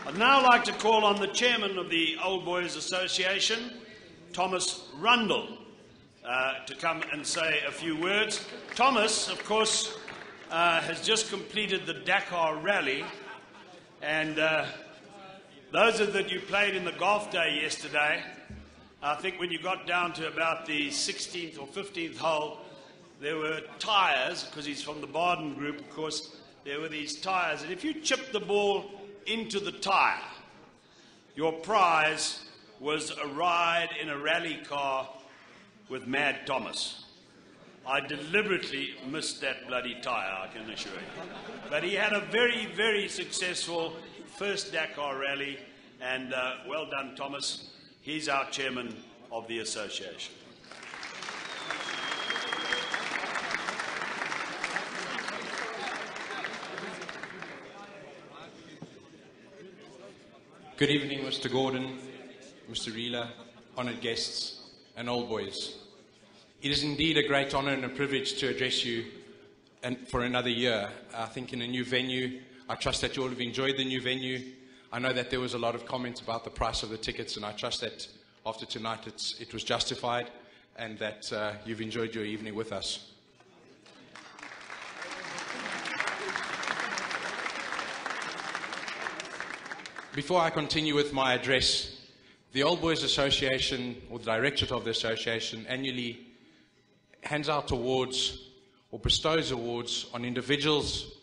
I'd now like to call on the chairman of the Old Boys Association, Thomas Rundle, to come and say a few words. Thomas, of course, has just completed the Dakar Rally, and those of that you played in the golf day yesterday, I think when you got down to about the 16th or 15th hole, there were tyres, because he's from the Baden group, of course, there were these tyres, and if you chipped the ball into the tyre, your prize was a ride in a rally car with Mad Thomas. I deliberately missed that bloody tyre, I can assure you. But he had a very, very successful first Dakar rally, and well done, Thomas. He's our chairman of the association. Good evening, Mr. Gordon, Mr. Reela, honoured guests, and old boys. It is indeed a great honour and a privilege to address you for another year. I think in a new venue. I trust that you all have enjoyed the new venue. I know that there was a lot of comments about the price of the tickets, and I trust that after tonight it was justified and that you've enjoyed your evening with us. Before I continue with my address, the Old Boys Association, or the Directorate of the Association, annually hands out awards or bestows awards on individuals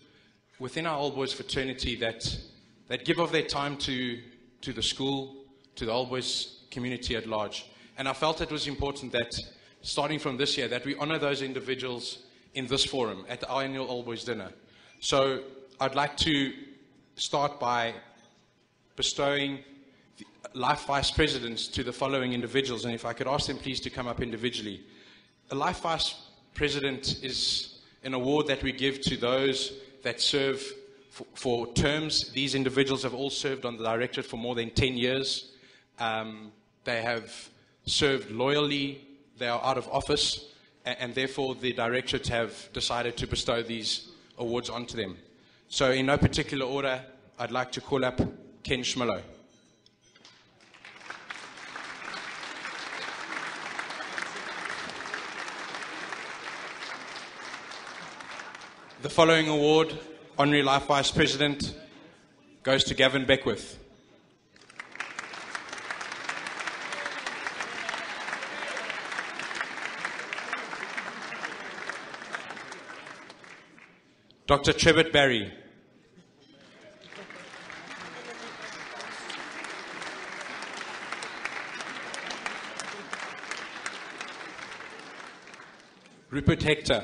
within our Old Boys fraternity that give of their time to the school, to the Old Boys community at large. And I felt it was important that, starting from this year, that we honour those individuals in this forum at our annual Old Boys dinner. So I'd like to start by bestowing Life Vice Presidents to the following individuals, and if I could ask them please to come up individually. A Life Vice President is an award that we give to those that serve for terms. These individuals have all served on the Directorate for more than 10 years. They have served loyally, they are out of office, and therefore the Directorate have decided to bestow these awards onto them. So in no particular order, I'd like to call up Ken Schmillo. The following award, Honorary Life Vice President, goes to Gavin Beckwith. Dr. Trevitt Barry. Rupert Hector.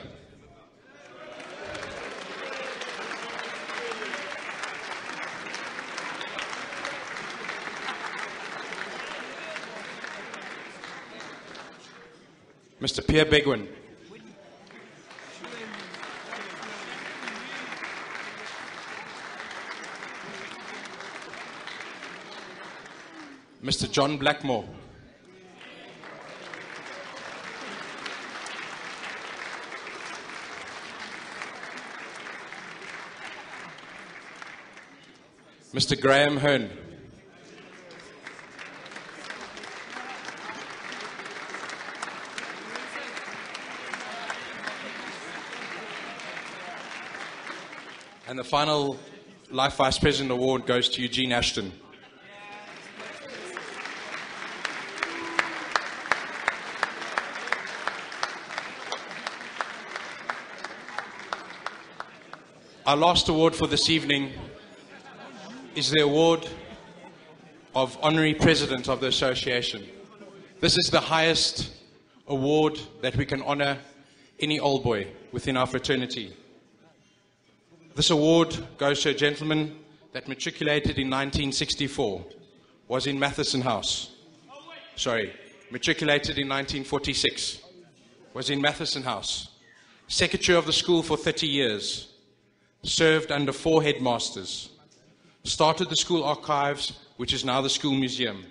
Mr. Pierre Begwin. Mr. John Blackmore. Mr. Graham Hearn. And the final Life Vice President Award goes to Eugene Ashton. Our last award for this evening is the award of Honorary President of the Association. This is the highest award that we can honor any old boy within our fraternity. This award goes to a gentleman that matriculated in 1964, was in Matheson House. Matriculated in 1946, was in Matheson House. Secretary of the school for 30 years, served under 4 headmasters, started the school archives, which is now the school museum.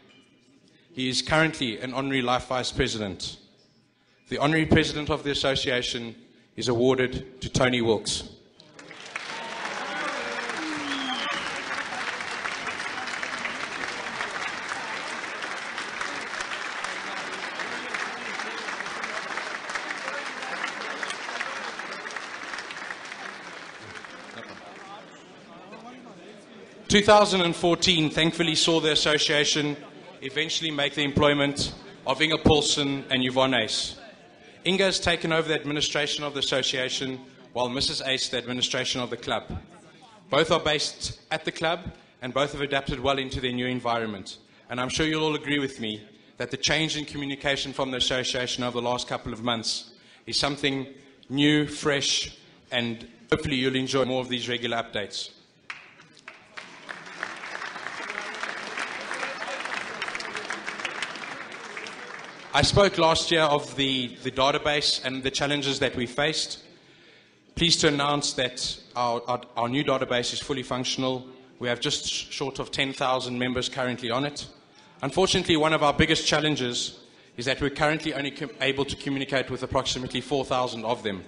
He is currently an Honorary Life Vice President. The Honorary President of the Association is awarded to Tony Wilkes. 2014 thankfully saw the association eventually make the employment of Inga Paulsen and Yvonne Ace. Inga has taken over the administration of the association, while Mrs. Ace the administration of the club. Both are based at the club, and both have adapted well into their new environment. And I'm sure you'll all agree with me that the change in communication from the association over the last couple of months is something new, fresh, and hopefully you'll enjoy more of these regular updates. I spoke last year of the database and the challenges that we faced. Pleased to announce that our new database is fully functional. We have just short of 10,000 members currently on it. Unfortunately, one of our biggest challenges is that we're currently only able to communicate with approximately 4,000 of them.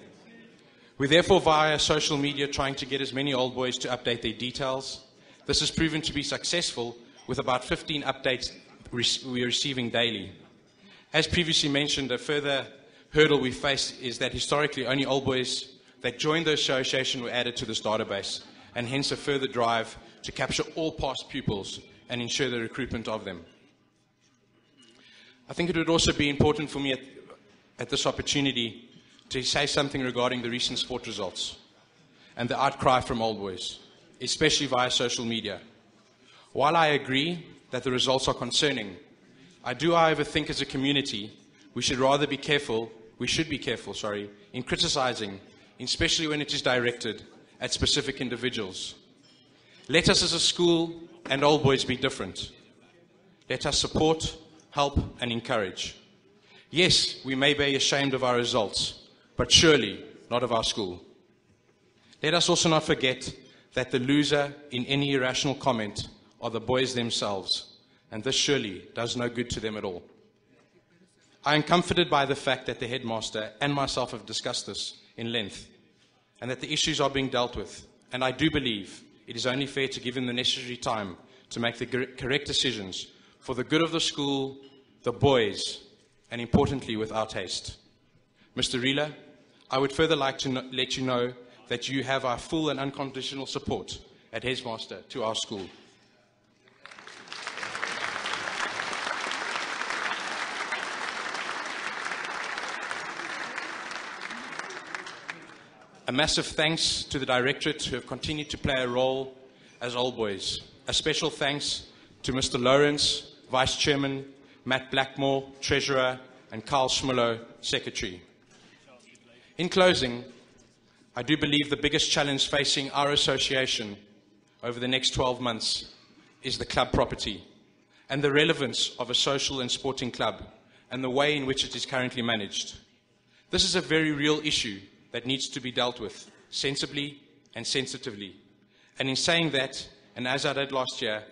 We're therefore via social media trying to get as many old boys to update their details. This has proven to be successful with about 15 updates we're receiving daily. As previously mentioned, a further hurdle we face is that historically only old boys that joined the association were added to this database, and hence a further drive to capture all past pupils and ensure the recruitment of them. I think it would also be important for me at this opportunity to say something regarding the recent sport results and the outcry from old boys, especially via social media. While I agree that the results are concerning, I do, however, think as a community we should be careful in criticizing, especially when it is directed at specific individuals. Let us as a school and old boys be different. Let us support, help and encourage. Yes, we may be ashamed of our results, but surely not of our school. Let us also not forget that the loser in any irrational comment are the boys themselves, and this surely does no good to them at all. I am comforted by the fact that the headmaster and myself have discussed this in length, and that the issues are being dealt with, and I do believe it is only fair to give him the necessary time to make the correct decisions for the good of the school, the boys, and importantly without haste. Mr. Rila, I would further like to let you know that you have our full and unconditional support at Headmaster to our school. A massive thanks to the Directorate who have continued to play a role as old boys. A special thanks to Mr. Lawrence, Vice Chairman, Matt Blackmore, Treasurer, and Carl Schmullo, Secretary. In closing, I do believe the biggest challenge facing our association over the next 12 months is the club property and the relevance of a social and sporting club and the way in which it is currently managed. This is a very real issue that needs to be dealt with sensibly and sensitively. And in saying that, and as I did last year,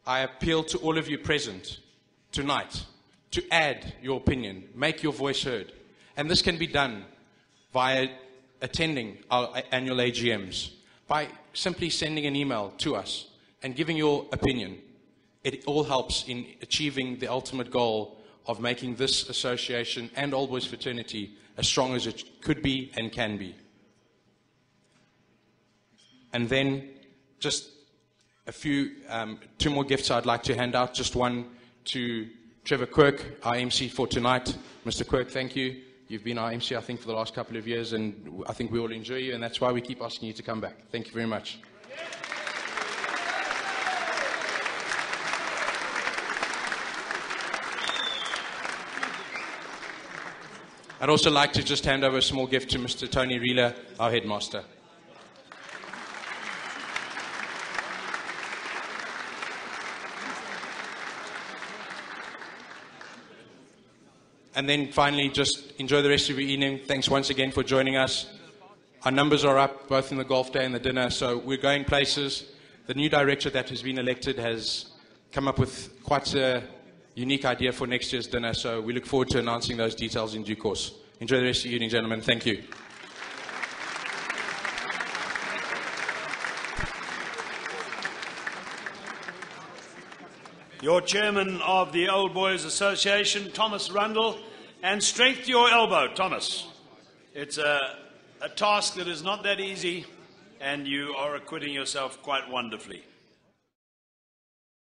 I appeal to all of you present tonight to add your opinion, make your voice heard. And this can be done via attending our annual AGMs, by simply sending an email to us and giving your opinion. It all helps in achieving the ultimate goal of making this association and Old Boys Fraternity as strong as it could be and can be. And then just a few, two more gifts I'd like to hand out. Just one to Trevor Quirk, our MC for tonight. Mr. Quirk, thank you. You've been our MC, I think, for the last couple of years, and I think we all enjoy you, and that's why we keep asking you to come back. Thank you very much. I'd also like to just hand over a small gift to Mr. Tony Rila, our headmaster. And then finally, just enjoy the rest of your evening. Thanks once again for joining us. Our numbers are up, both in the golf day and the dinner, so we're going places. The new director that has been elected has come up with quite a unique idea for next year's dinner, so we look forward to announcing those details in due course. Enjoy the rest of your evening, gentlemen. Thank you. Your chairman of the Old Boys Association, Thomas Rundle, and strength to your elbow, Thomas. It's a task that is not that easy, and you are acquitting yourself quite wonderfully.